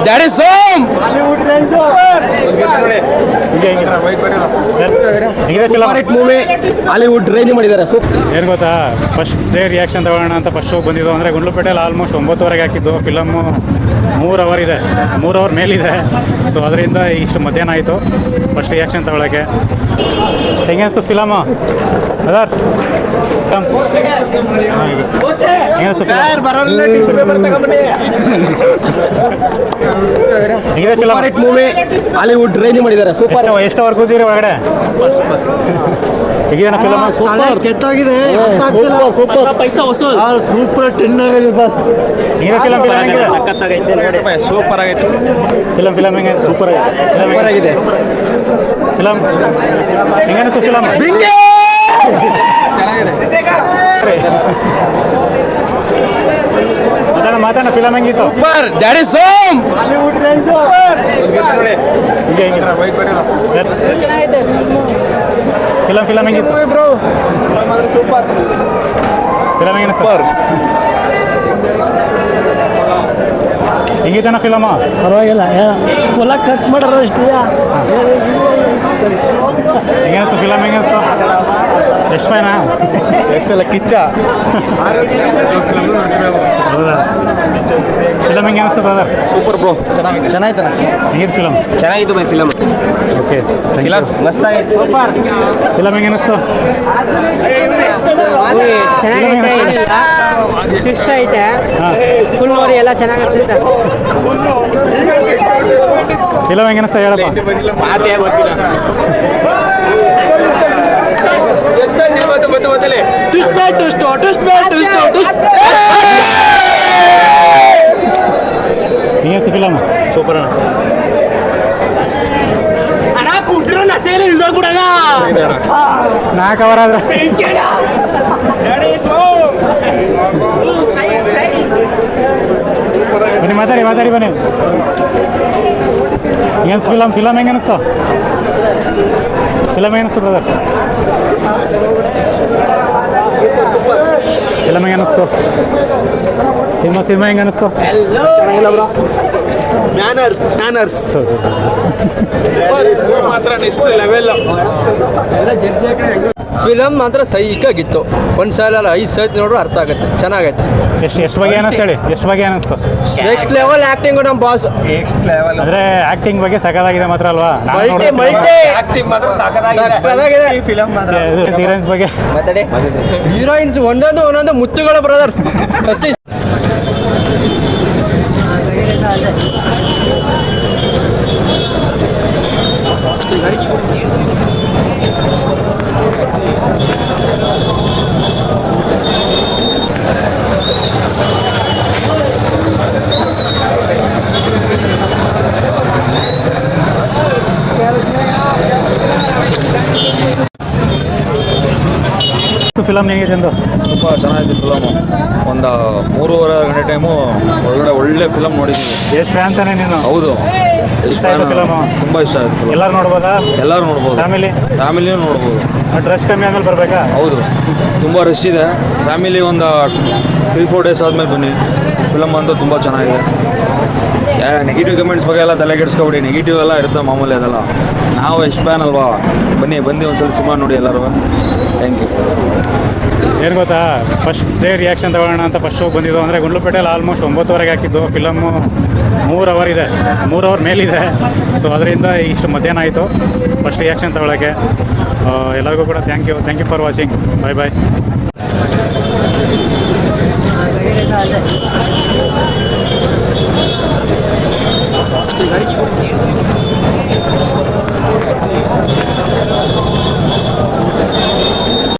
Daddy Som movie Hollywood range ಮಾಡಿದ್ದಾರೆ. ಏನು ಗೊತ್ತಾ, ಫಸ್ಟ್ ಡೇ ರಿಯಾಕ್ಷನ್ ತಗೊಳ್ಳೋಣ ಅಂತ ಫಸ್ಟ್ ಶೋ ಬಂದಿದ್ದು. ಅಂದರೆ ಗುಂಡ್ಲುಪೇಟೆಯಲ್ಲಿ ಆಲ್ಮೋಸ್ಟ್ 9:00ವರೆಗೆ ಹಾಕಿದ್ದು. ಫಿಲಮ್ಮು 3 ಅವರ್ ಇದೆ, 3 ಅವರ್ ಮೇಲಿದೆ. ಸೊ ಅದರಿಂದ ಇಷ್ಟು ಮಧ್ಯಾಹ್ನ ಆಯಿತು ಫಸ್ಟ್ ರಿಯಾಕ್ಷನ್ ತಗೊಳ್ಳೋಕ್ಕೆ. ಹೆಂಗನಿಸ್ತು ಫಿಲಮು ಅದರ್? ಮೂವಿ ಹಾಲಿವುಡ್ ರೇಂಜ್ ಮಾಡಿದ್ದಾರೆ. ಸೂಪರ್. ಎಷ್ಟು ಅವರ್ ಕೂತಿರಿ ಒಳಗಡೆ? ಹೇಗಿದೆ ಫಿಲಮ್? ಸೂಪರ್. ಕೆಟ್ಟಾಗಿದೆ. ಸೂಪರ್ 10 ಆಗಿದೆ ಬಸ್. ಫಿಲಮ್ ಸೂಪರ್ ಆಗೈತೆ. ಫಿಲಮ್ ಹೆಂಗೆ? ಸೂಪರ್ ಆಗಿದೆ. ಫಿಲಮ್ ಹೆಂಗನಿಸ್ತು ಫಿಲಮ್? ಮಾತಾಡ ಫಿಲಮ್ ಹೆಂಗಿತ್ತು? ಸೂಪರ್. ಡ್ಯಾಡಿ ಸೋಮ್ ಫಿಲಮ್ ಹೆಂಗಿತ್ತು? ಸೂಪರ್. ಫಿಲಮ್ ಹೆಂಗ? ಹೆಂಗಿತ್ತಣ್ಣ ಫಿಲಮ್? ಪರವಾಗಿಲ್ಲ, ಹೊಲ ಖರ್ಚು ಮಾಡೋರು ಅಷ್ಟೇ. ಹೆಂಗನಿಸ್ತು ಫಿಲಮ್? ಹೆಂಗನಿಸ್ತು? ಎಷ್ಟು ಫೈನಾ? ಎಷ್ಟೆಲ್ಲ ಕಿಚ್ಚ. ಫಿಲಮ್ ಹೆಂಗೆ ಅನಿಸ್ತು ಬ್ರದರ್? Super bro. ಚೆನ್ನಾಗಿತ್ತಣ್ಣ. ಹೆಂಗಿತ್ತು ಫಿಲಮ್? ಚೆನ್ನಾಗಿತ್ತು ಬೈ ಫಿಲಮ್. ಓಕೆ, ಫಿಲಮ್ ಮಸ್ತ್ ಆಗೈತೆ. ಸೂಪರ್. ಫಿಲಮ್ ಹೆಂಗೆ ಅನಿಸ್ತು? ಚೆನ್ನಾಗೈತೆ, ಇಷ್ಟ ಐತೆ. ಫುಲ್ ನೋಡಿ ಎಲ್ಲ ಚೆನ್ನಾಗಿ ಅನ್ಸುತ್ತೆ. ಫಿಲಮ್ ಹೆಂಗೆ ಅನಿಸ್ತಾ ಹೇಳಪ್ಪ? ಮಾತೇ ಗೊತ್ತಿಲ್ಲ. ಹೆಂಗಿತ್ತು ಫಿಲಮ್? ಸೂಪರ್ ಅಣ್ಣ. ನಾಲ್ಕು ಅವರ್ ಆದ್ರೆ ಬನ್ನಿ ಮಾತಾಡಿ ಬನ್ನಿ. ಏನು ಫಿಲಮ್ ಹೆಂಗೆ ಅನಿಸ್ತು? ಫಿಲಮ್ ಹೆಂಗೆ ಅನಿಸ್ತು ಬ್ರದರ್? ಫಿಲಮ್ ಹೆಂಗೆ ಅನಿಸ್ತು? ಸಿನಿಮಾ ಹೆಂಗೆ ಅನಿಸ್ತು? ಚೆನ್ನಾಗಿಲ್ಲ ಬ್ರೋ. ಮ್ಯಾನರ್ಸ್ ಮಾತ್ರ ನೆಕ್ಸ್ಟ್ ಲೆವೆಲ್. ಫಿಲಮ್ ಮಾತ್ರ ಸೈಕಾಗಿತ್ತು. ಒಂದು ಸಲ ಅಲ್ಲ 5 ಸತಿ ನೋಡ್ರು ಅರ್ಥ ಆಗುತ್ತೆ. ಚೆನ್ನಾಗೈತೆ. ಎಷ್ಟು ಬಗ್ಗೆ ಅನಿಸ್ತು ಹೇಳಿ? ಎಷ್ಟು ಬಗ್ಗೆ ಅನಿಸ್ತು? ನೆಕ್ಸ್ಟ್ ಲೆವೆಲ್ ಆಕ್ಟಿಂಗ್ ನಮ್ಮ ಬಾಸ್. ಅಂದ್ರೆ ಆಕ್ಟಿಂಗ್ ಬಗ್ಗೆ ಸಖತ್ತಾಗಿದೆ ಮಾತ್ರ ಅಲ್ವಾ? ಮಲ್ಟಿ ಆಕ್ಟಿಂಗ್ ಮಾತ್ರ ಸಖತ್ತಾಗಿದೆ. ಫಿಲಮ್ ಮಾತ್ರ. ಹೀರೋಯಿನ್ಸ್ ಬಗ್ಗೆ ಮಾತಾಡಿ. ಹೀರೋಯಿನ್ಸ್ ಒಂದೊಂದು ಮುತ್ತುಗಳು ಬ್ರದರ್. ಅಷ್ಟೇ. ಫಿಲಮ್ ಹೇಗೆ ಚಂದು? ತುಂಬ ಚೆನ್ನಾಗಿದೆ ಫಿಲಮು. ಒಂದು 3.5 ಗಂಟೆ ಟೈಮು ಒಳ್ಳೆ ಫಿಲಮ್ ನೋಡಿದ್ದೀವಿ. ಎಷ್ಟು ಫ್ಯಾನ್ ತಾನೆ ನೀನು? ಹೌದು, ಇಷ್ಟ ಆಯ್ತು ಫಿಲಮು? ತುಂಬ ಇಷ್ಟ ಆಯ್ತು ಫಿಲಮ್. ಎಲ್ಲರೂ ನೋಡ್ಬೋದಾ? ಎಲ್ಲರೂ ನೋಡ್ಬೋದು. ಫ್ಯಾಮಿಲಿಯೂ ನೋಡ್ಬೋದು. ಡ್ರೆಸ್ ಕಮ್ಮಿ ಆದ್ಮೇಲೆ ಬರಬೇಕಾ? ಹೌದು, ತುಂಬ ರಶ್ ಇದೆ. ಫ್ಯಾಮಿಲಿ ಒಂದು 3-4 ಡೇಸ್ ಆದಮೇಲೆ ಬನ್ನಿ. ಫಿಲಮ್ ಅಂತೂ ತುಂಬ ಚೆನ್ನಾಗಿದೆ. ನೆಗೆಟಿವ್ ಕಮೆಂಟ್ಸ್ ಬಗ್ಗೆ ಎಲ್ಲ ತಲೆ ಕೆಡಿಸ್ಕೊಬಿಡಿ. ನೆಗೆಟಿವ್ ಎಲ್ಲ ಇರುತ್ತೆ ಮಾಮೂಲಿ, ಅದೆಲ್ಲ. ನಾವು ಎಷ್ಟು ಫ್ಯಾನ್ ಅಲ್ವಾ, ಬನ್ನಿ ಒಂದ್ಸಲ ಸಿನಿಮಾ ನೋಡಿ ಎಲ್ಲರೂ. Thank you. ಏನು ಗೊತ್ತಾ, ಫಸ್ಟ್ ಡೇ ರಿಯಾಕ್ಷನ್ ತಗೊಳ್ಳೋಣ ಅಂತ ಫಸ್ಟ್ ಶೋ ಬಂದಿದ್ದು. ಅಂದರೆ ಗುಂಡ್ಲುಪೇಟೆಯಲ್ಲಿ ಆಲ್ಮೋಸ್ಟ್ 9:00ವರೆಗೆ ಹಾಕಿದ್ದು. ಫಿಲಮ್ಮು 3 ಅವರ್ ಇದೆ, 3 ಅವರ್ ಮೇಲಿದೆ. ಸೊ ಅದರಿಂದ ಇಷ್ಟು ಮಧ್ಯಾಹ್ನ ಆಯಿತು ಫಸ್ಟ್ ರಿಯಾಕ್ಷನ್ ತಗೊಳ್ಳೋಕ್ಕೆ. ಎಲ್ಲರಿಗೂ ಕೂಡ ಥ್ಯಾಂಕ್ ಯು ಫಾರ್ ವಾಚಿಂಗ್. ಬಾಯ್. ಗಾಡಿ